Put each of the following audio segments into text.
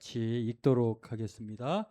같이 읽도록 하겠습니다.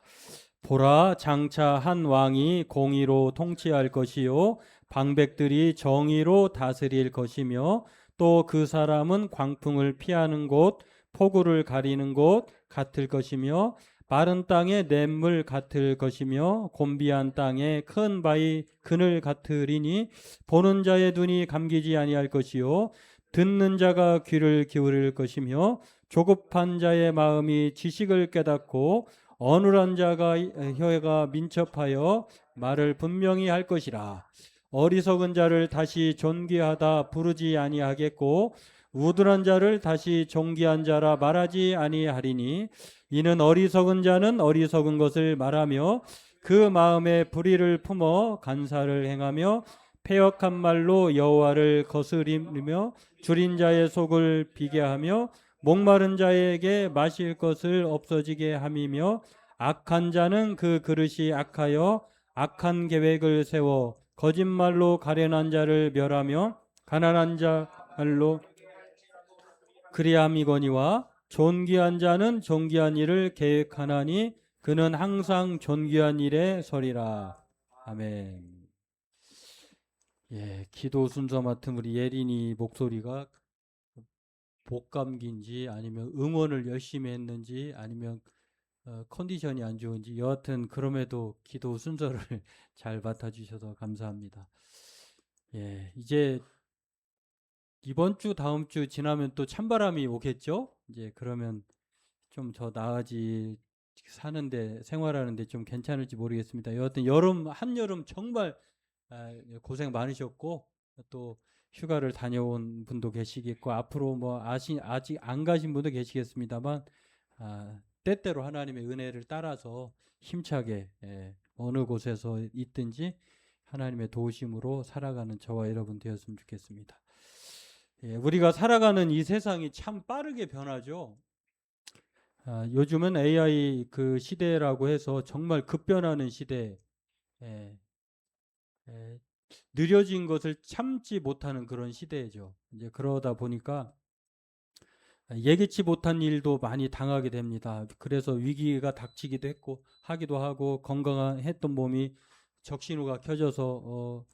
보라, 장차 한 왕이 공의로 통치할 것이요 방백들이 정의로 다스릴 것이며 또 그 사람은 광풍을 피하는 곳, 폭우를 가리는 곳 같을 것이며 마른 땅에 냇물 같을 것이며 곤비한 땅에 큰 바위 그늘 같으리니 보는 자의 눈이 감기지 아니할 것이요 듣는 자가 귀를 기울일 것이며 조급한 자의 마음이 지식을 깨닫고 어눌한 자가 혀가 민첩하여 말을 분명히 할 것이라. 어리석은 자를 다시 존귀하다 부르지 아니하겠고 우둔한 자를 다시 존귀한 자라 말하지 아니하리니 이는 어리석은 자는 어리석은 것을 말하며 그 마음에 불의를 품어 간사를 행하며 패역한 말로 여호와를 거스리며 줄인 자의 속을 비게 하며 목마른 자에게 마실 것을 없어지게 함이며 악한 자는 그 그릇이 악하여 악한 계획을 세워 거짓말로 가련한 자를 멸하며 가난한 자 말로 그리함이거니와 존귀한 자는 존귀한 일을 계획하나니 그는 항상 존귀한 일에 서리라. 아멘. 예, 기도 순서 맡은 우리 예린이 목소리가 목감기인지 아니면 응원을 열심히 했는지 아니면 컨디션이 안 좋은지 여하튼 그럼에도 기도 순서를 잘 맡아주셔서 감사합니다. 예, 이제 이번 주 다음 주 지나면 또 찬바람이 오겠죠? 이제 그러면 좀 더 나아지 사는데 생활하는데 좀 괜찮을지 모르겠습니다. 여하튼 한여름 정말 고생 많으셨고 또 휴가를 다녀온 분도 계시겠고 앞으로 뭐 아직 안 가신 분도 계시겠습니다만 때때로 하나님의 은혜를 따라서 힘차게 어느 곳에서 있든지 하나님의 도우심으로 살아가는 저와 여러분 되었으면 좋겠습니다. 우리가 살아가는 이 세상이 참 빠르게 변하죠. 요즘은 AI 그 시대라고 해서 정말 급변하는 시대, 에, 느려진 것을 참지 못하는 그런 시대죠. 이제 그러다 보니까 예기치 못한 일도 많이 당하게 됩니다. 그래서 위기가 닥치기도 했고 하기도 하고 건강했던 몸이 적신호가 켜져서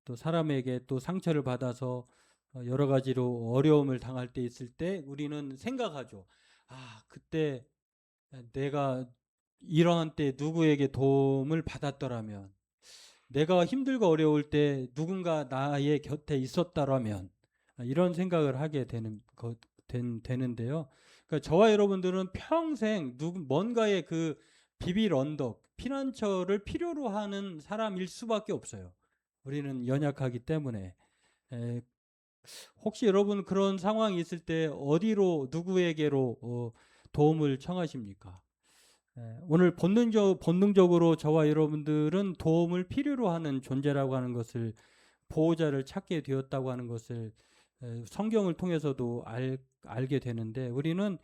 또 사람에게 또 상처를 받아서 여러 가지로 어려움을 당할 때 있을 때 우리는 생각하죠. 그때 내가 이러한 때 누구에게 도움을 받았더라면 내가 힘들고 어려울 때 누군가 나의 곁에 있었다라면 이런 생각을 하게 되는데요. 그러니까 저와 여러분들은 평생 뭔가의 그 비빌 언덕, 피난처를 필요로 하는 사람일 수밖에 없어요. 우리는 연약하기 때문에. 혹시 여러분 그런 상황이 있을 때 어디로 누구에게로 도움을 청하십니까? 오늘 본능적으로 저와 여러분들은 도움을 필요로 하는 존재라고 하는 것을 보호자를 찾게 되었다고 하는 것을 성경을 통해서도 알게 되는데 우리는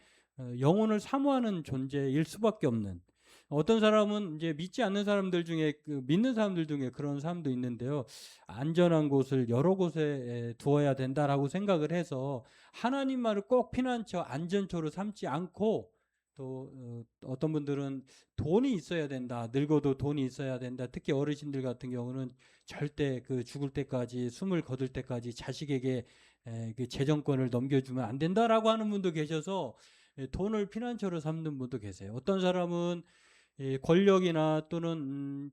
영혼을 사모하는 존재일 수밖에 없는 어떤 사람은 이제 믿지 않는 사람들 중에 믿는 사람들 중에 그런 사람도 있는데요. 안전한 곳을 여러 곳에 두어야 된다라고 생각을 해서 하나님 말을 꼭 피난처 안전처로 삼지 않고 또 어떤 분들은 돈이 있어야 된다. 늙어도 돈이 있어야 된다. 특히 어르신들 같은 경우는 절대 그 죽을 때까지 숨을 거둘 때까지 자식에게 그 재정권을 넘겨주면 안 된다라고 하는 분도 계셔서 돈을 피난처로 삼는 분도 계세요. 어떤 사람은 권력이나 또는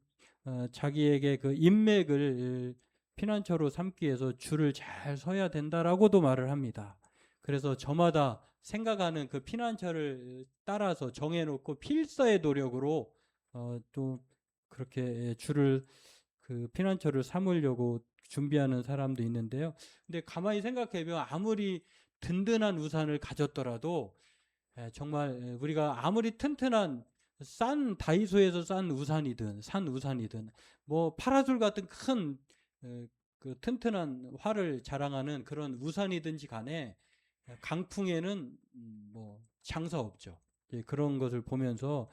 자기에게 그 인맥을 피난처로 삼기 위해서 줄을 잘 서야 된다라고도 말을 합니다. 그래서 저마다 생각하는 그 피난처를 따라서 정해놓고 필사의 노력으로 또 그렇게 줄을 그 피난처를 삼으려고 준비하는 사람도 있는데요. 근데 가만히 생각해보면 아무리 든든한 우산을 가졌더라도 정말 우리가 아무리 튼튼한 싼 다이소에서 싼 우산이든 산 우산이든 뭐 파라솔 같은 큰 그 튼튼한 활을 자랑하는 그런 우산이든지 간에 강풍에는 뭐 장사 없죠. 그런 것을 보면서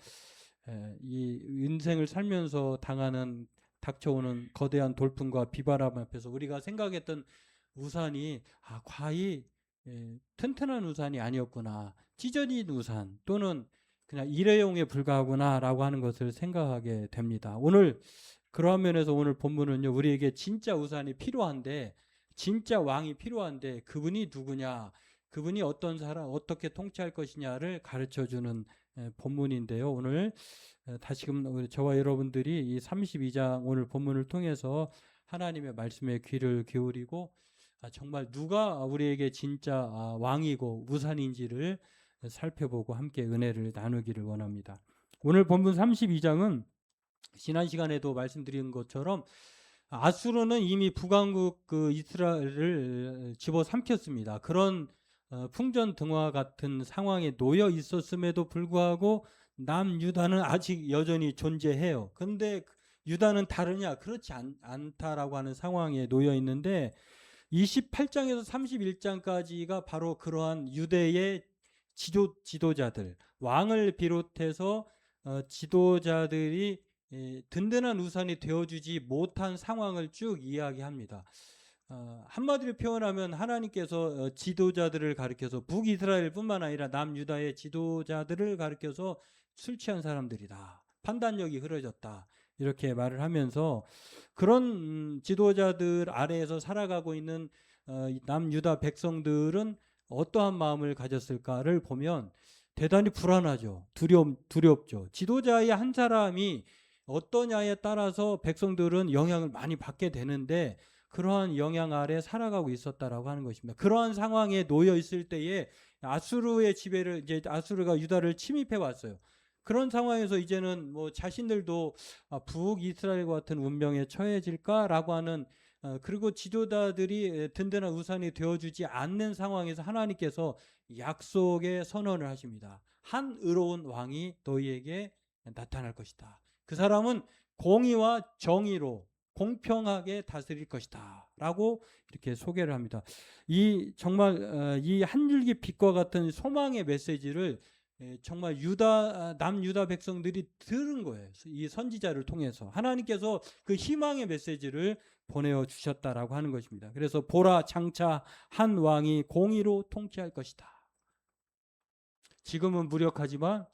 이 인생을 살면서 당하는 닥쳐오는 거대한 돌풍과 비바람 앞에서 우리가 생각했던 우산이 과히 튼튼한 우산이 아니었구나. 찢어진 우산 또는 그냥 일회용에 불과하구나라고 하는 것을 생각하게 됩니다. 오늘 그러한 면에서 오늘 본문은요, 우리에게 진짜 우산이 필요한데, 진짜 왕이 필요한데 그분이 누구냐, 그분이 어떤 사람, 어떻게 통치할 것이냐를 가르쳐주는 본문인데요. 오늘 다시금 저와 여러분들이 이 32장 오늘 본문을 통해서 하나님의 말씀에 귀를 기울이고 정말 누가 우리에게 진짜 왕이고 우산인지를 살펴보고 함께 은혜를 나누기를 원합니다. 오늘 본문 32장은 지난 시간에도 말씀드린 것처럼 아수르는 이미 북왕국 그 이스라엘을 집어삼켰습니다. 그런 풍전등화 같은 상황에 놓여 있었음에도 불구하고 남유다는 아직 여전히 존재해요. 그런데 유다는 다르냐? 그렇지 않다라고 하는 상황에 놓여 있는데 28장에서 31장까지가 바로 그러한 유대의 지도자들, 왕을 비롯해서 지도자들이 든든한 우산이 되어주지 못한 상황을 쭉 이야기합니다. 한마디로 표현하면 하나님께서 지도자들을 가리켜서 북이스라엘뿐만 아니라 남유다의 지도자들을 가리켜서 술 취한 사람들이다. 판단력이 흐려졌다. 이렇게 말을 하면서 그런 지도자들 아래에서 살아가고 있는 남유다 백성들은 어떠한 마음을 가졌을까를 보면 대단히 불안하죠. 두렵죠. 지도자의 한 사람이 어떠냐에 따라서 백성들은 영향을 많이 받게 되는데 그러한 영향 아래 살아가고 있었다라고 하는 것입니다. 그러한 상황에 놓여 있을 때에 아수르의 지배를 이제 아수르가 유다를 침입해 왔어요. 그런 상황에서 이제는 뭐 자신들도 북이스라엘과 같은 운명에 처해질까라고 하는 그리고 지도자들이 든든한 우산이 되어주지 않는 상황에서 하나님께서 약속의 선언을 하십니다. 한 의로운 왕이 너희에게 나타날 것이다. 그 사람은 공의와 정의로 공평하게 다스릴 것이다 라고 이렇게 소개를 합니다. 이 정말 이 한 줄기 빛과 같은 소망의 메시지를 정말 남유다 백성들이 들은 거예요. 이 선지자를 통해서 하나님께서 그 희망의 메시지를 보내주셨다라고 하는 것입니다. 그래서 보라 장차 한 왕이 공의로 통치할 것이다. 지금은 무력하지만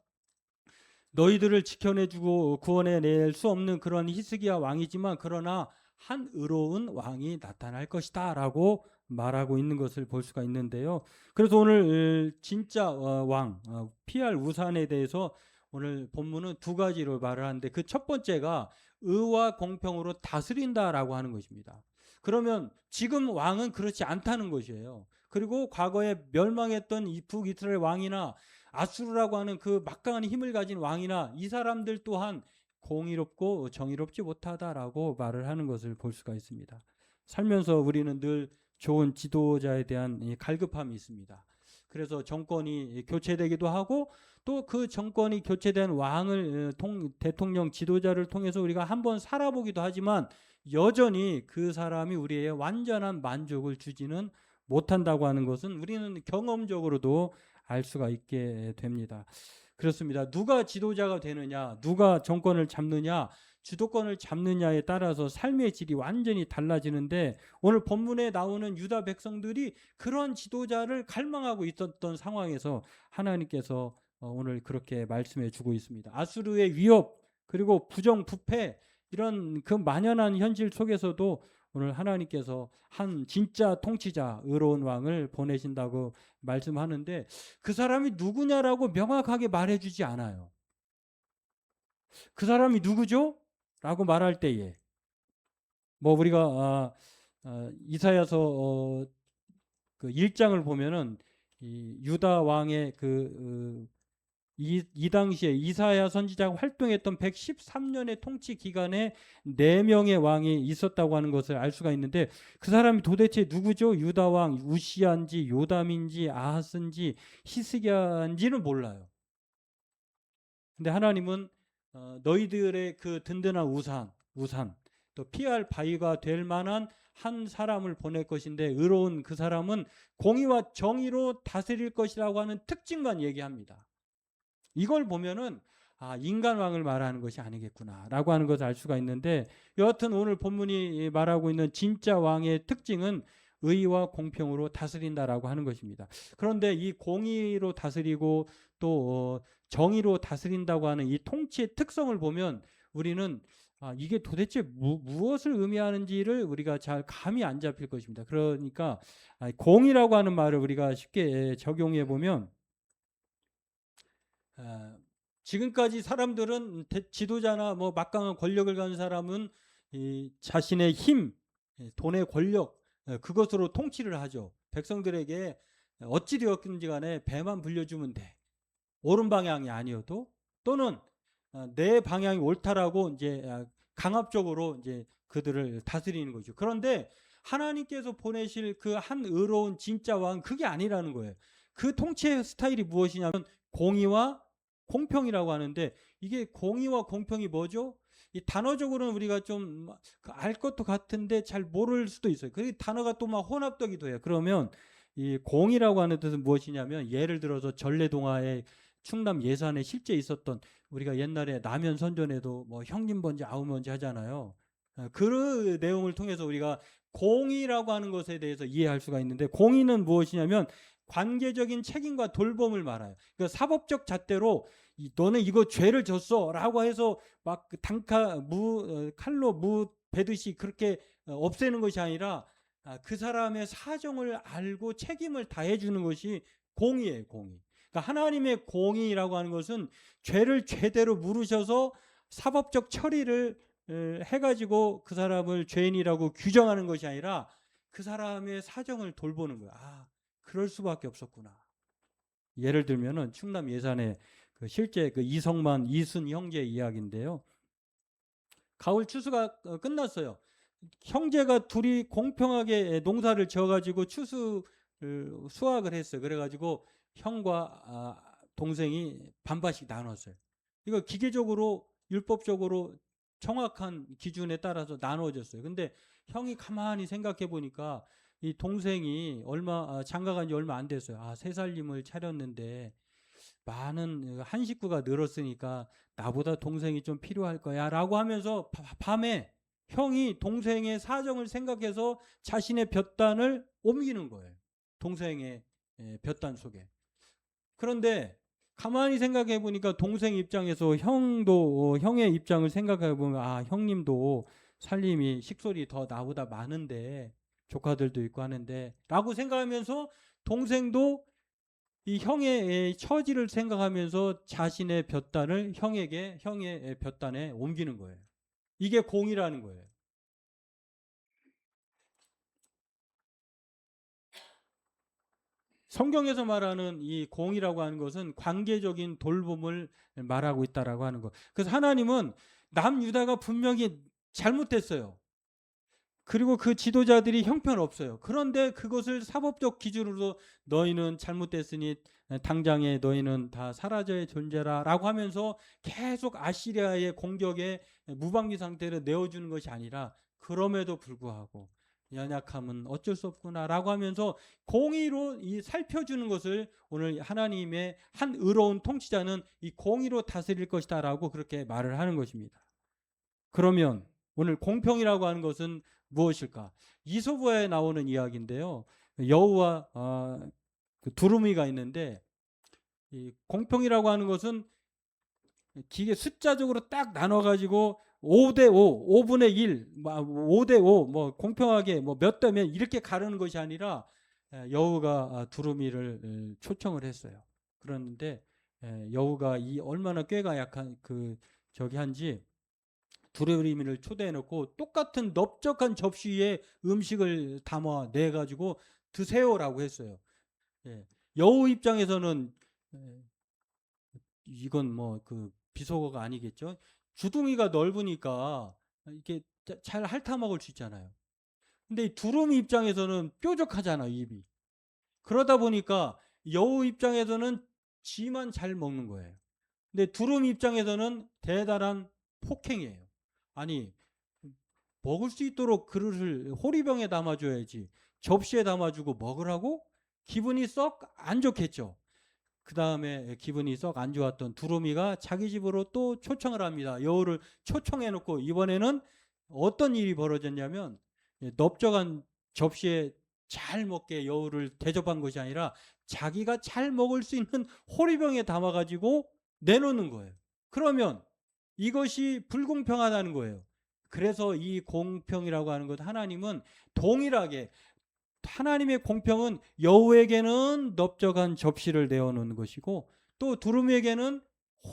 너희들을 지켜내주고 구원해낼 수 없는 그런 히스기야 왕이지만 그러나 한 의로운 왕이 나타날 것이다 라고 말하고 있는 것을 볼 수가 있는데요. 그래서 오늘 진짜 왕, 피할 우산에 대해서 오늘 본문은 두 가지로 말을 하는데 그 첫 번째가 의와 공평으로 다스린다라고 하는 것입니다. 그러면 지금 왕은 그렇지 않다는 것이에요. 그리고 과거에 멸망했던 이 북이스라엘 왕이나 아수르라고 하는 그 막강한 힘을 가진 왕이나 이 사람들 또한 공의롭고 정의롭지 못하다라고 말을 하는 것을 볼 수가 있습니다. 살면서 우리는 늘 좋은 지도자에 대한 갈급함이 있습니다. 그래서 정권이 교체되기도 하고 또 그 정권이 교체된 왕을 대통령 지도자를 통해서 우리가 한번 살아보기도 하지만 여전히 그 사람이 우리의 완전한 만족을 주지는 못한다고 하는 것은 우리는 경험적으로도 알 수가 있게 됩니다. 그렇습니다. 누가 지도자가 되느냐, 누가 정권을 잡느냐, 주도권을 잡느냐에 따라서 삶의 질이 완전히 달라지는데 오늘 본문에 나오는 유다 백성들이 그런 지도자를 갈망하고 있었던 상황에서 하나님께서 오늘 그렇게 말씀해 주고 있습니다. 아수르의 위협 그리고 부정부패 이런 그 만연한 현실 속에서도 오늘 하나님께서 한 진짜 통치자 의로운 왕을 보내신다고 말씀하는데 그 사람이 누구냐라고 명확하게 말해주지 않아요. 그 사람이 누구죠? 라고 말할 때에 뭐 우리가 이사야서 그 1장을 보면은 이 유다 왕의 이 당시에 이사야 선지자가 활동했던 113년의 통치 기간에 4명의 왕이 있었다고 하는 것을 알 수가 있는데 그 사람이 도대체 누구죠? 유다 왕 우시야인지 요담인지 아하스인지 히스기야인지는 몰라요. 근데 하나님은 너희들의 그 든든한 우산 또 피할 바위가 될 만한 한 사람을 보낼 것인데 의로운 그 사람은 공의와 정의로 다스릴 것이라고 하는 특징만 얘기합니다. 이걸 보면은 인간 왕을 말하는 것이 아니겠구나 라고 하는 것을 알 수가 있는데 여하튼 오늘 본문이 말하고 있는 진짜 왕의 특징은 의와 공평으로 다스린다라고 하는 것입니다. 그런데 이 공의로 다스리고 또 정의로 다스린다고 하는 이 통치의 특성을 보면 우리는 이게 도대체 무엇을 의미하는지를 우리가 잘 감이 안 잡힐 것입니다. 그러니까 공의라고 하는 말을 우리가 쉽게 적용해 보면 지금까지 사람들은 지도자나 뭐 막강한 권력을 가진 사람은 이 자신의 힘, 돈의 권력 그것으로 통치를 하죠. 백성들에게 어찌 되었든지 간에 배만 불려주면 돼. 옳은 방향이 아니어도 또는 내 방향이 옳다라고 이제 강압적으로 이제 그들을 다스리는 거죠. 그런데 하나님께서 보내실 그 한 의로운 진짜 왕 그게 아니라는 거예요. 그 통치의 스타일이 무엇이냐면 공의와 공평이라고 하는데 이게 공의와 공평이 뭐죠? 이 단어적으로는 우리가 좀 알 것도 같은데 잘 모를 수도 있어요. 그 단어가 또 막 혼합되기도 해요. 그러면 이 공이라고 하는 뜻은 무엇이냐면 예를 들어서 전래동화의 충남 예산에 실제 있었던 우리가 옛날에 라면 선전에도 뭐 형님 번지 아우 번지 하잖아요. 그 내용을 통해서 우리가 공의라고 하는 것에 대해서 이해할 수가 있는데 공의는 무엇이냐면 관계적인 책임과 돌봄을 말해요. 그러니까 사법적 잣대로 너는 이거 죄를 졌어라고 해서 막 단칼 칼로 무 베듯이 그렇게 없애는 것이 아니라 그 사람의 사정을 알고 책임을 다해 주는 것이 공의예요, 공의. 그러니까 하나님의 공의라고 하는 것은 죄를 제대로 물으셔서 사법적 처리를 해가지고 그 사람을 죄인이라고 규정하는 것이 아니라 그 사람의 사정을 돌보는 거야. 그럴 수밖에 없었구나. 예를 들면은 충남 예산의 그 실제 그 이성만 이순 형제 이야기인데요. 가을 추수가 끝났어요. 형제가 둘이 공평하게 농사를 지어가지고 추수 수확을 했어요. 그래가지고 형과 동생이 반반씩 나눴어요. 이거 기계적으로 율법적으로 정확한 기준에 따라서 나눠졌어요. 근데 형이 가만히 생각해 보니까 이 동생이 장가간 지 얼마 안 됐어요. 새 살림을 차렸는데 많은 한 식구가 늘었으니까 나보다 동생이 좀 필요할 거야 라고 하면서 밤에 형이 동생의 사정을 생각해서 자신의 볕단을 옮기는 거예요. 동생의 볕단 속에. 그런데 가만히 생각해 보니까 동생 입장에서 형의 입장을 생각해 보면 형님도 살림이 식솔이 더 나보다 많은데 조카들도 있고 하는데 라고 생각하면서 동생도 이 형의 처지를 생각하면서 자신의 볕단을 형의 볕단에 옮기는 거예요. 이게 공이라는 거예요. 성경에서 말하는 이 공이라고 하는 것은 관계적인 돌봄을 말하고 있다라고 하는 것. 그래서 하나님은 남유다가 분명히 잘못됐어요. 그리고 그 지도자들이 형편없어요. 그런데 그것을 사법적 기준으로 너희는 잘못됐으니 당장에 너희는 다 사라져야 존재라 라고 하면서 계속 아시리아의 공격에 무방비 상태로 내어주는 것이 아니라 그럼에도 불구하고 연약함은 어쩔 수 없구나 라고 하면서 공의로 살펴주는 것을 오늘 하나님의 한 의로운 통치자는 이 공의로 다스릴 것이다 라고 그렇게 말을 하는 것입니다. 그러면 오늘 공평이라고 하는 것은 무엇일까? 이소부에 나오는 이야기인데요. 여우와 그 두루미가 있는데 이 공평이라고 하는 것은 기계 숫자적으로 딱 나눠가지고 5대5, 5분의 1, 5대5, 뭐 공평하게 뭐 몇 대면 이렇게 가르는 것이 아니라 여우가 두루미를 초청을 했어요. 그런데 여우가 얼마나 꾀가 약한 한지 두루미를 초대해놓고 똑같은 넓적한 접시 위에 음식을 담아 내가지고 드세요라고 했어요. 여우 입장에서는 이건 뭐 비속어가 아니겠죠. 주둥이가 넓으니까 이렇게 잘 핥아 먹을 수 있잖아요. 근데 이 두루미 입장에서는 뾰족하잖아 입이. 그러다 보니까 여우 입장에서는 지만 잘 먹는 거예요. 근데 두루미 입장에서는 대단한 폭행이에요. 아니 먹을 수 있도록 그릇을 호리병에 담아줘야지 접시에 담아주고 먹으라고? 기분이 썩 안 좋겠죠. 그 다음에 기분이 썩 안 좋았던 두루미가 자기 집으로 또 초청을 합니다. 여우를 초청해놓고 이번에는 어떤 일이 벌어졌냐면 넓적한 접시에 잘 먹게 여우를 대접한 것이 아니라 자기가 잘 먹을 수 있는 호리병에 담아가지고 내놓는 거예요. 그러면 이것이 불공평하다는 거예요. 그래서 이 공평이라고 하는 것, 하나님은 동일하게, 하나님의 공평은 여우에게는 넓적한 접시를 내어놓는 것이고 또 두루미에게는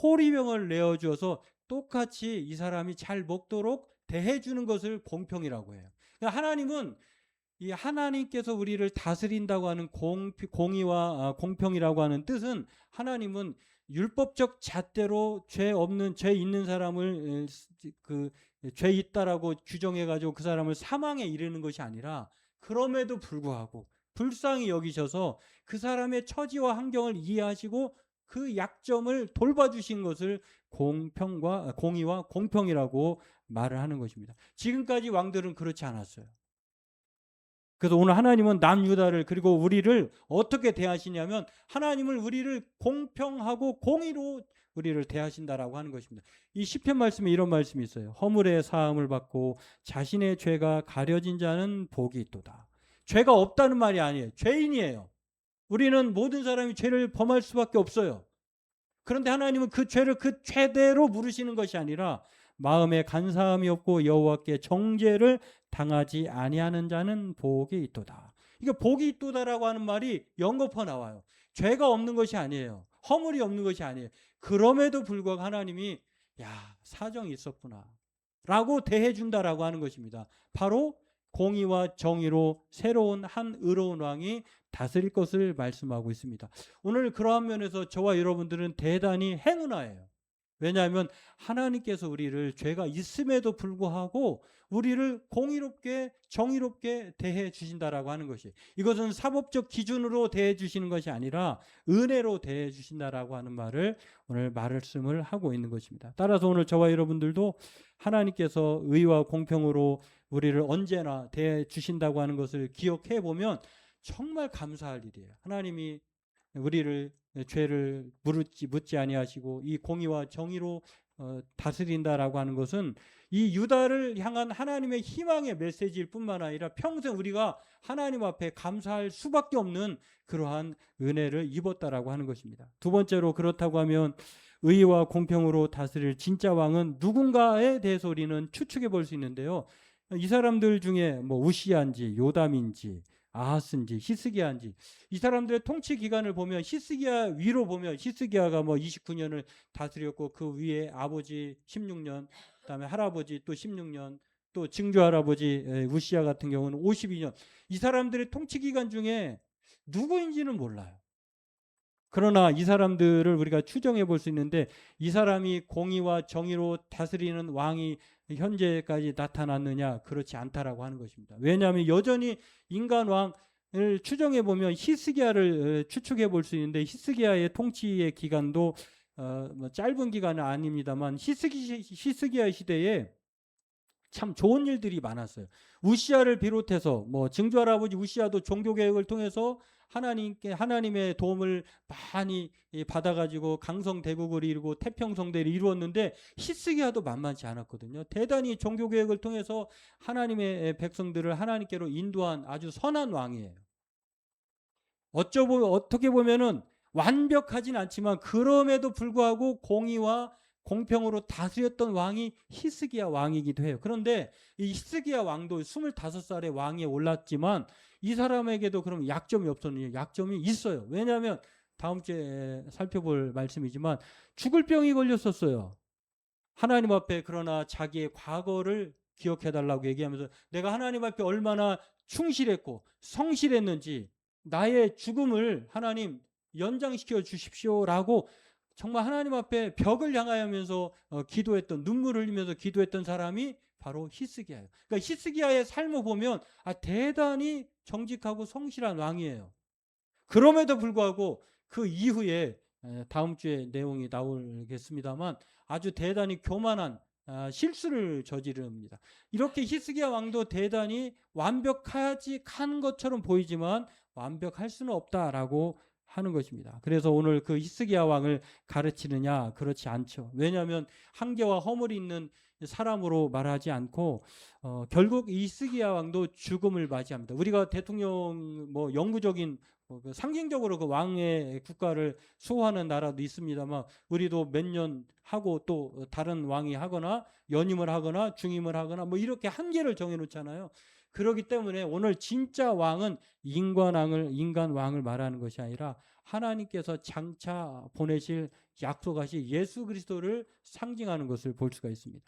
호리병을 내어주어서 똑같이 이 사람이 잘 먹도록 대해주는 것을 공평이라고 해요. 그러니까 하나님은, 이 하나님께서 우리를 다스린다고 하는 공의와 공평이라고 하는 뜻은, 하나님은 율법적 잣대로 죄 있는 사람을 죄 있다라고 규정해 가지고 그 사람을 사망에 이르는 것이 아니라, 그럼에도 불구하고 불쌍히 여기셔서 그 사람의 처지와 환경을 이해하시고 그 약점을 돌봐주신 것을 공의와 공평이라고 말을 하는 것입니다. 지금까지 왕들은 그렇지 않았어요. 그래서 오늘 하나님은 남유다를, 그리고 우리를 어떻게 대하시냐면, 하나님을 우리를 공평하고 공의로 우리를 대하신다라고 하는 것입니다. 이 시편 말씀에 이런 말씀이 있어요. 허물의 사함을 받고 자신의 죄가 가려진 자는 복이 있도다. 죄가 없다는 말이 아니에요. 죄인이에요. 우리는 모든 사람이 죄를 범할 수밖에 없어요. 그런데 하나님은 그 죄를 그 죄대로 물으시는 것이 아니라, 마음에 간사함이 없고 여호와께 정죄를 당하지 아니하는 자는 복이 있도다. 이게 복이 있도다라고 하는 말이 연거푸 나와요. 죄가 없는 것이 아니에요. 허물이 없는 것이 아니에요. 그럼에도 불구하고 하나님이 사정이 있었구나 라고 대해준다라고 하는 것입니다. 바로 공의와 정의로 새로운 한 의로운 왕이 다스릴 것을 말씀하고 있습니다. 오늘 그러한 면에서 저와 여러분들은 대단히 행운아예요. 왜냐하면 하나님께서 우리를 죄가 있음에도 불구하고 우리를 공의롭게 정의롭게 대해 주신다라고 하는 것이, 이것은 사법적 기준으로 대해 주시는 것이 아니라 은혜로 대해 주신다라고 하는 말을 오늘 말씀을 하고 있는 것입니다. 따라서 오늘 저와 여러분들도 하나님께서 의와 공평으로 우리를 언제나 대해 주신다고 하는 것을 기억해 보면 정말 감사할 일이에요. 하나님이 우리를 죄를 묻지 아니하시고 이 공의와 정의로 다스린다라고 하는 것은 이 유다를 향한 하나님의 희망의 메시지일 뿐만 아니라 평생 우리가 하나님 앞에 감사할 수밖에 없는 그러한 은혜를 입었다라고 하는 것입니다. 두 번째로, 그렇다고 하면 의와 공평으로 다스릴 진짜 왕은 누군가에 대해서 우리는 추측해 볼 수 있는데요. 이 사람들 중에 뭐 우시야인지 요담인지 아하스인지 히스기야인지, 이 사람들의 통치 기간을 보면 히스기야 위로 보면 히스기야가 뭐 29년을 다스렸고 그 위에 아버지 16년, 그다음에 할아버지 또 16년, 또 증조 할아버지 우시야 같은 경우는 52년. 이 사람들의 통치 기간 중에 누구인지는 몰라요. 그러나 이 사람들을 우리가 추정해 볼 수 있는데, 이 사람이 공의와 정의로 다스리는 왕이 현재까지 나타났느냐? 그렇지 않다라고 하는 것입니다. 왜냐하면 여전히 인간 왕을 추정해 보면 히스기야를 추측해 볼 수 있는데, 히스기야의 통치의 기간도 짧은 기간은 아닙니다만 히스기야 시대에 참 좋은 일들이 많았어요. 우시야를 비롯해서 뭐 증조 할아버지 우시야도 종교 개혁을 통해서 하나님의 도움을 많이 받아가지고 강성 대국을 이루고 태평성대를 이루었는데, 히스기야도 만만치 않았거든요. 대단히 종교 개혁을 통해서 하나님의 백성들을 하나님께로 인도한 아주 선한 왕이에요. 어떻게 보면은 완벽하진 않지만 그럼에도 불구하고 공의와 공평으로 다스렸던 왕이 히스기야 왕이기도 해요. 그런데 이 히스기야 왕도 25살에 왕위에 올랐지만 이 사람에게도 그럼 약점이 없었느냐? 약점이 있어요. 왜냐하면 다음 주에 살펴볼 말씀이지만 죽을 병이 걸렸었어요. 하나님 앞에 그러나 자기의 과거를 기억해달라고 얘기하면서 내가 하나님 앞에 얼마나 충실했고 성실했는지 나의 죽음을 하나님 연장시켜 주십시오라고 정말 하나님 앞에 벽을 향하면서 기도했던, 눈물을 흘리면서 기도했던 사람이 바로 히스기야예요. 그러니까 히스기야의 삶을 보면 대단히 정직하고 성실한 왕이에요. 그럼에도 불구하고 그 이후에 다음 주에 내용이 나오겠습니다만 아주 대단히 교만한 실수를 저지릅니다. 이렇게 히스기야 왕도 대단히 완벽하지 한 것처럼 보이지만 완벽할 수는 없다라고 하는 것입니다. 그래서 오늘 그 히스기야 왕을 가르치느냐? 그렇지 않죠. 왜냐하면 한계와 허물이 있는 사람으로 말하지 않고 결국 이 히스기야 왕도 죽음을 맞이합니다. 우리가 대통령 뭐 영구적인 그 상징적으로 그 왕의 국가를 수호하는 나라도 있습니다만 우리도 몇 년 하고 또 다른 왕이 하거나 연임을 하거나 중임을 하거나 뭐 이렇게 한계를 정해놓잖아요. 그렇기 때문에 오늘 진짜 왕은 인간 왕을 말하는 것이 아니라 하나님께서 장차 보내실 약속하신 예수 그리스도를 상징하는 것을 볼 수가 있습니다.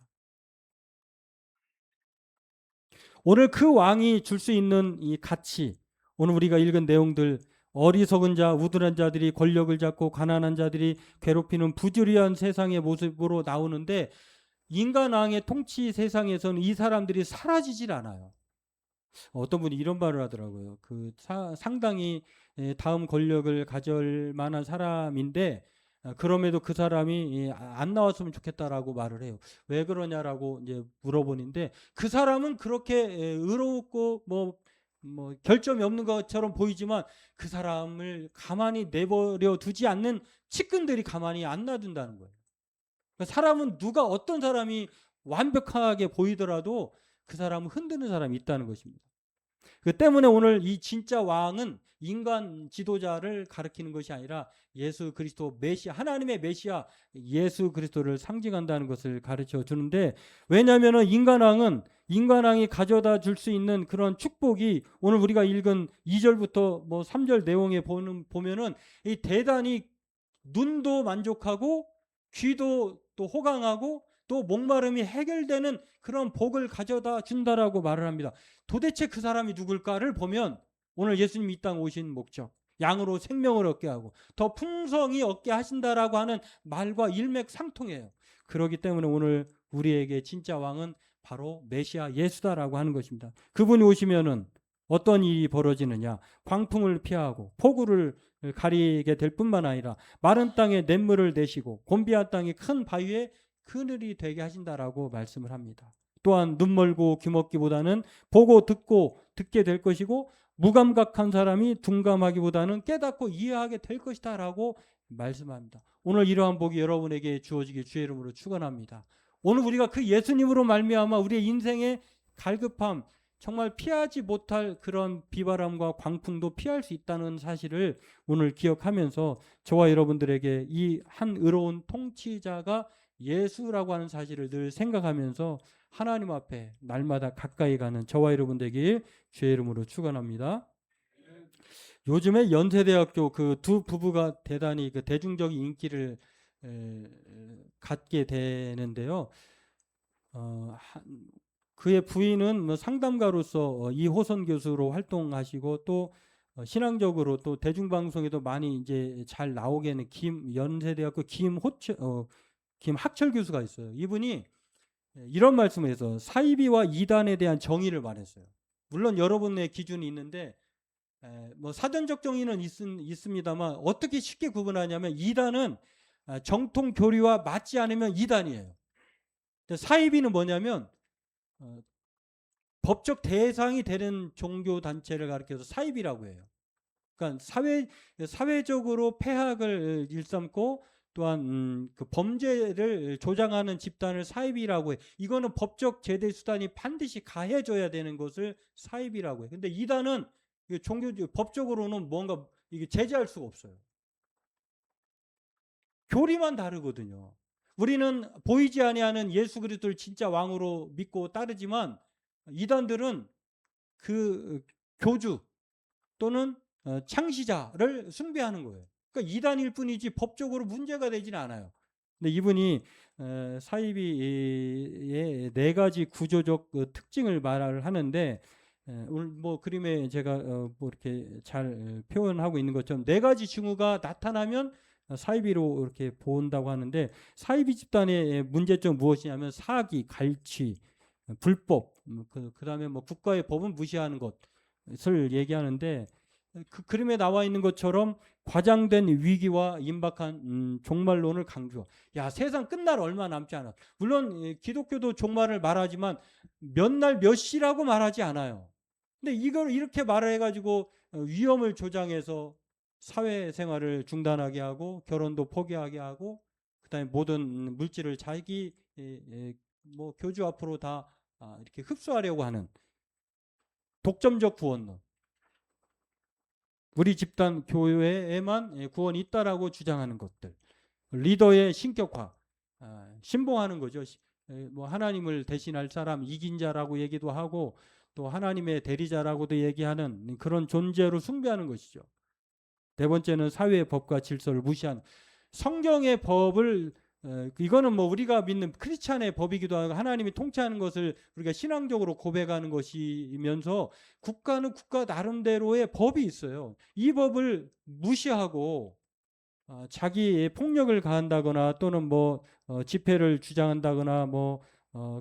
오늘 그 왕이 줄 수 있는 이 가치, 오늘 우리가 읽은 내용들, 어리석은 자, 우둔한 자들이 권력을 잡고 가난한 자들이 괴롭히는 부조리한 세상의 모습으로 나오는데 인간 왕의 통치 세상에서는 이 사람들이 사라지질 않아요. 어떤 분이 이런 말을 하더라고요. 상당히 다음 권력을 가질 만한 사람인데 그럼에도 그 사람이 안 나왔으면 좋겠다라고 말을 해요. 왜 그러냐라고 이제 물어보는데 그 사람은 그렇게 의롭고 뭐 결점이 없는 것처럼 보이지만 그 사람을 가만히 내버려 두지 않는 측근들이 가만히 안 놔둔다는 거예요. 그러니까 사람은 누가 어떤 사람이 완벽하게 보이더라도 그 사람은 흔드는 사람이 있다는 것입니다. 그 때문에 오늘 이 진짜 왕은 인간 지도자를 가리키는 것이 아니라 예수 그리스도 메시아, 하나님의 메시아 예수 그리스도를 상징한다는 것을 가르쳐 주는데, 왜냐하면 인간 왕이 가져다 줄 수 있는 그런 축복이 오늘 우리가 읽은 2절부터 뭐 3절 내용에 보면은 이 대단히 눈도 만족하고 귀도 또 호강하고 또 목마름이 해결되는 그런 복을 가져다 준다라고 말을 합니다. 도대체 그 사람이 누굴까를 보면 오늘 예수님이 이 땅 오신 목적, 양으로 생명을 얻게 하고 더 풍성히 얻게 하신다라고 하는 말과 일맥상통해요. 그렇기 때문에 오늘 우리에게 진짜 왕은 바로 메시아 예수다라고 하는 것입니다. 그분이 오시면은 어떤 일이 벌어지느냐? 광풍을 피하고 폭우를 가리게 될 뿐만 아니라 마른 땅에 냇물을 내시고 곤비한 땅에 큰 바위에 그늘이 되게 하신다라고 말씀을 합니다. 또한 눈 멀고 귀 먹기보다는 보고 듣게 될 것이고 무감각한 사람이 둔감하기보다는 깨닫고 이해하게 될 것이다라고 말씀합니다. 오늘 이러한 복이 여러분에게 주어지길 주의 이름으로 축원합니다. 오늘 우리가 그 예수님으로 말미암아 우리의 인생의 갈급함, 정말 피하지 못할 그런 비바람과 광풍도 피할 수 있다는 사실을 오늘 기억하면서 저와 여러분들에게 이 한 의로운 통치자가 예수라고 하는 사실을 늘 생각하면서 하나님 앞에 날마다 가까이 가는 저와 여러분 되길 주의 이름으로 축원합니다. 요즘에 연세대학교 그 두 부부가 대단히 그 대중적인 인기를 갖게 되는데요. 그의 부인은 뭐 상담가로서 이호선 교수로 활동하시고 또 신앙적으로 또 대중방송에도 많이 이제 잘 나오게 하는 연세대학교 김학철 교수가 있어요. 이분이 이런 말씀을 해서 사이비와 이단에 대한 정의를 말했어요. 물론 여러분의 기준이 있는데 뭐 사전적 정의는 있습니다만 어떻게 쉽게 구분하냐면 이단은 정통 교리와 맞지 않으면 이단이에요. 사이비는 뭐냐면 법적 대상이 되는 종교 단체를 가리켜서 사이비라고 해요. 그러니까 사회적으로 폐악을 일삼고 또한 그 범죄를 조장하는 집단을 사이비라고 해. 이거는 법적 제대 수단이 반드시 가해져야 되는 것을 사이비라고 해. 근데 이단은 법적으로는 뭔가 이게 제재할 수가 없어요. 교리만 다르거든요. 우리는 보이지 아니하는 예수 그리스도를 진짜 왕으로 믿고 따르지만 이단들은 그 교주 또는 창시자를 숭배하는 거예요. 그러니까 이단일 뿐이지 법적으로 문제가 되지는 않아요. 근데 이분이 사이비의 네 가지 구조적 특징을 말을 하는데 오늘 뭐 그림에 제가 뭐 이렇게 잘 표현하고 있는 것처럼 네 가지 징후가 나타나면 사이비로 이렇게 본다고 하는데, 사이비 집단의 문제점 무엇이냐면 사기, 갈취, 불법, 그다음에 뭐 국가의 법은 무시하는 것을 얘기하는데, 그 그림에 나와 있는 것처럼 과장된 위기와 임박한 종말론을 강조. 야, 세상 끝날 얼마 남지 않아. 물론 기독교도 종말을 말하지만 몇 날 몇 시라고 말하지 않아요. 근데 이걸 이렇게 말해가지고 위험을 조장해서 사회생활을 중단하게 하고 결혼도 포기하게 하고 그다음에 모든 물질을 자기 뭐 교주 앞으로 다 이렇게 흡수하려고 하는 독점적 구원론. 우리 집단 교회에만 구원이 있다라고 주장하는 것들. 리더의 신격화, 신봉하는 거죠. 뭐 하나님을 대신할 사람, 이긴 자라고 얘기도 하고 또 하나님의 대리자라고도 얘기하는 그런 존재로 숭배하는 것이죠. 네 번째는 사회의 법과 질서를 무시하는, 성경의 법을 이거는 뭐 우리가 믿는 크리스찬의 법이기도 하고 하나님이 통치하는 것을 우리가 신앙적으로 고백하는 것이면서 국가는 국가 나름대로의 법이 있어요. 이 법을 무시하고 자기 폭력을 가한다거나 또는 뭐 집회를 주장한다거나 뭐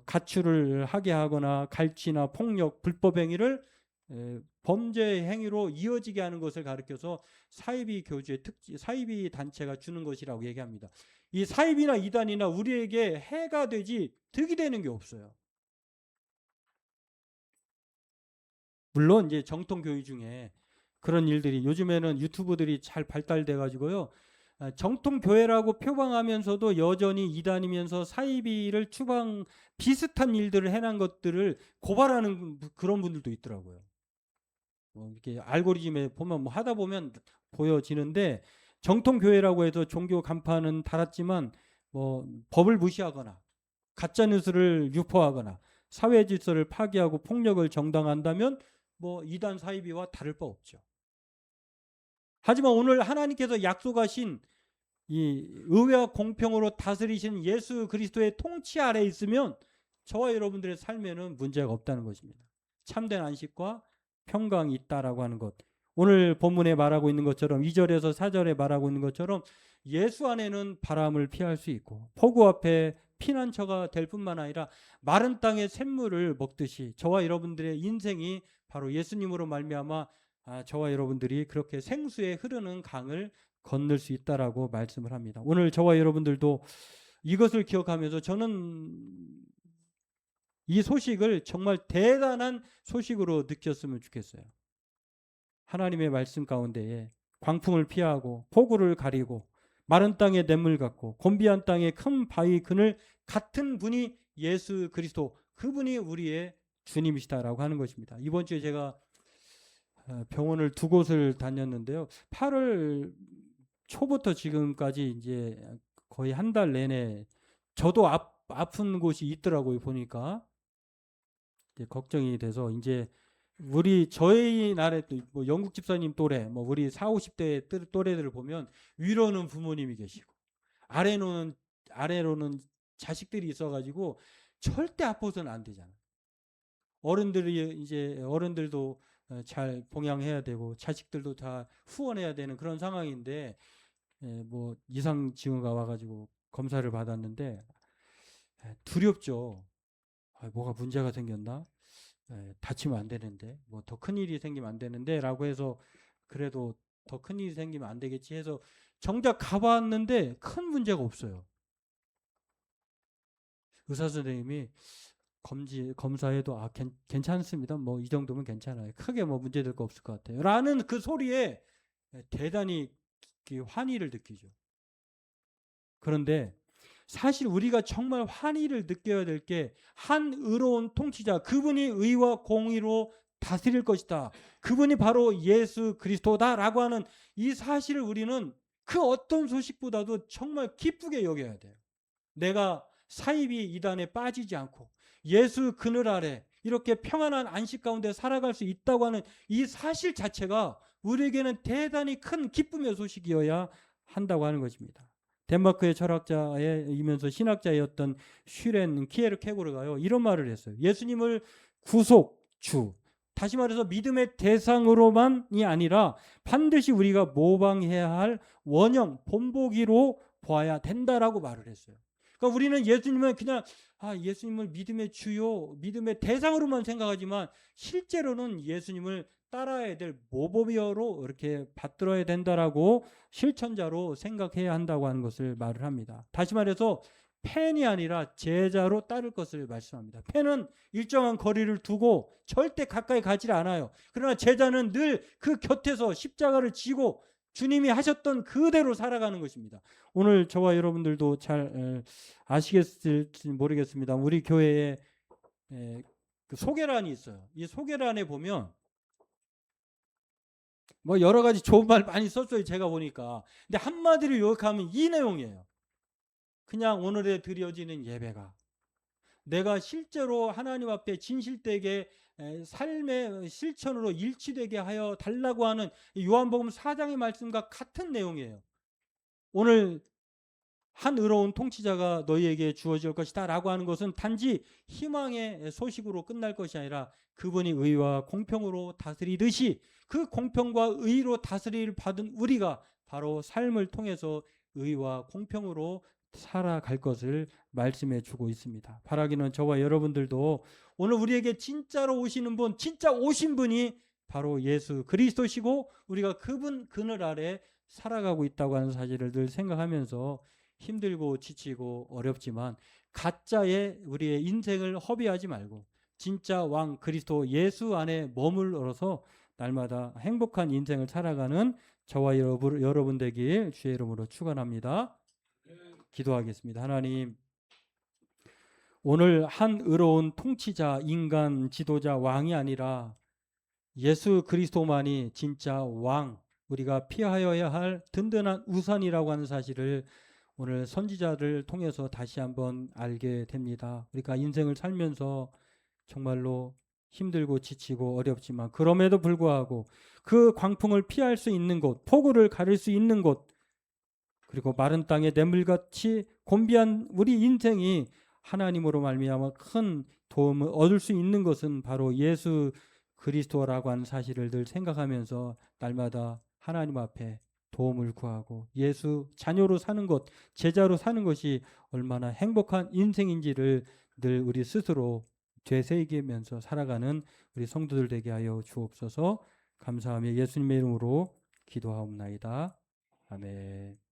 가출을 하게 하거나 갈취나 폭력, 불법 행위를 범죄 행위로 이어지게 하는 것을 가리켜서 사이비 교주의 사이비 단체가 주는 것이라고 얘기합니다. 이 사이비나 이단이나 우리에게 해가 되지 득이 되는 게 없어요. 물론 이제 정통 교회 중에 그런 일들이 요즘에는 유튜브들이 잘 발달돼 가지고요. 정통 교회라고 표방하면서도 여전히 이단이면서 사이비를 비슷한 일들을 해난 것들을 고발하는 그런 분들도 있더라고요. 이렇게 알고리즘에 보면 뭐 하다 보면 보여지는데, 정통 교회라고 해서 종교 간판은 달았지만 뭐 법을 무시하거나 가짜 뉴스를 유포하거나 사회 질서를 파괴하고 폭력을 정당한다면 뭐 이단 사이비와 다를 바 없죠. 하지만 오늘 하나님께서 약속하신 이 의와 공평으로 다스리신 예수 그리스도의 통치 아래에 있으면 저와 여러분들의 삶에는 문제가 없다는 것입니다. 참된 안식과 평강이 있다라고 하는 것. 오늘 본문에 말하고 있는 것처럼 2절에서 4절에 말하고 있는 것처럼 예수 안에는 바람을 피할 수 있고 폭우 앞에 피난처가 될 뿐만 아니라 마른 땅의 샘물을 먹듯이 저와 여러분들의 인생이 바로 예수님으로 말미암아 저와 여러분들이 그렇게 생수에 흐르는 강을 건널 수 있다라고 말씀을 합니다. 오늘 저와 여러분들도 이것을 기억하면서 저는 이 소식을 정말 대단한 소식으로 느꼈으면 좋겠어요. 하나님의 말씀 가운데에 광풍을 피하고 폭우를 가리고 마른 땅에 냇물 같고 곤비한 땅에 큰 바위 그늘 같은 분이 예수 그리스도, 그분이 우리의 주님이시다라고 하는 것입니다. 이번 주에 제가 병원을 2곳을 다녔는데요. 8월 초부터 지금까지 이제 거의 한 달 내내 저도 아픈 곳이 있더라고요. 보니까 걱정이 돼서 이제 저희 나라에 또 뭐 영국 집사님 또래, 뭐 우리 40, 50대 또래들을 보면 위로는 부모님이 계시고 아래로는 자식들이 있어가지고 절대 아파서는 안 되잖아요. 어른들도 잘 봉양해야 되고 자식들도 다 후원해야 되는 그런 상황인데 뭐 이상 징후가 와가지고 검사를 받았는데 두렵죠. 뭐가 문제가 생겼나? 다치면 안 되는데, 뭐 더 큰 일이 생기면 안 되는데라고 해서 그래도 더 큰 일이 생기면 안 되겠지 해서 정작 가봤는데 큰 문제가 없어요. 의사 선생님이 검사해도 괜찮습니다. 뭐 이 정도면 괜찮아요. 크게 뭐 문제될 거 없을 것 같아요. 라는 그 소리에 대단히 환희를 느끼죠. 그런데 사실 우리가 정말 환희를 느껴야 될 게 한 의로운 통치자, 그분이 의와 공의로 다스릴 것이다. 그분이 바로 예수 그리스도다라고 하는 이 사실을 우리는 그 어떤 소식보다도 정말 기쁘게 여겨야 돼요. 내가 사이비 이단에 빠지지 않고 예수 그늘 아래 이렇게 평안한 안식 가운데 살아갈 수 있다고 하는 이 사실 자체가 우리에게는 대단히 큰 기쁨의 소식이어야 한다고 하는 것입니다. 덴마크의 철학자이면서 신학자였던 슈렌 키에르케고르가요, 이런 말을 했어요. 예수님을 구속주, 다시 말해서 믿음의 대상으로만이 아니라 반드시 우리가 모방해야 할 원형, 본보기로 보아야 된다라고 말을 했어요. 그러니까 우리는 예수님은 그냥 예수님을 믿음의 주요, 믿음의 대상으로만 생각하지만 실제로는 예수님을 따라야 될 모범이어로 이렇게 받들어야 된다라고 실천자로 생각해야 한다고 하는 것을 말을 합니다. 다시 말해서 팬이 아니라 제자로 따를 것을 말씀합니다. 팬은 일정한 거리를 두고 절대 가까이 가지 않아요. 그러나 제자는 늘 그 곁에서 십자가를 지고 주님이 하셨던 그대로 살아가는 것입니다. 오늘 저와 여러분들도 잘 아시겠을지 모르겠습니다. 우리 교회에 그 소개란이 있어요. 이 소개란에 보면 뭐 여러 가지 좋은 말 많이 썼어요. 제가 보니까. 근데 한마디로 요약하면 이 내용이에요. 그냥 오늘에 드려지는 예배가 내가 실제로 하나님 앞에 진실되게 삶의 실천으로 일치되게 하여 달라고 하는 요한복음 4장의 말씀과 같은 내용이에요. 오늘 한 의로운 통치자가 너희에게 주어질 것이다 라고 하는 것은 단지 희망의 소식으로 끝날 것이 아니라 그분이 의와 공평으로 다스리듯이 그 공평과 의로 다스리를 받은 우리가 바로 삶을 통해서 의와 공평으로 살아갈 것을 말씀해 주고 있습니다. 바라기는 저와 여러분들도 오늘 우리에게 진짜로 오시는 분, 진짜 오신 분이 바로 예수 그리스도시고 우리가 그분 그늘 아래 살아가고 있다고 하는 사실을 늘 생각하면서 힘들고 지치고 어렵지만 가짜의 우리의 인생을 허비하지 말고 진짜 왕 그리스도 예수 안에 머물러서 날마다 행복한 인생을 살아가는 저와 여러분 되길 주의 이름으로 축원합니다. 기도하겠습니다. 하나님, 오늘 한 의로운 통치자, 인간 지도자, 왕이 아니라 예수 그리스도만이 진짜 왕, 우리가 피하여야 할 든든한 우산이라고 하는 사실을 오늘 선지자를 통해서 다시 한번 알게 됩니다. 우리가 인생을 살면서 정말로 힘들고 지치고 어렵지만 그럼에도 불구하고 그 광풍을 피할 수 있는 곳, 폭우를 가릴 수 있는 곳, 그리고 마른 땅에 냇물같이 곤비한 우리 인생이 하나님으로 말미암아 큰 도움을 얻을 수 있는 것은 바로 예수 그리스도라고 하는 사실을 늘 생각하면서 날마다 하나님 앞에 도움을 구하고 예수 자녀로 사는 것, 제자로 사는 것이 얼마나 행복한 인생인지를 늘 우리 스스로 되새기면서 살아가는 우리 성도들 되게 하여 주옵소서. 감사하며 예수님의 이름으로 기도하옵나이다. 아멘.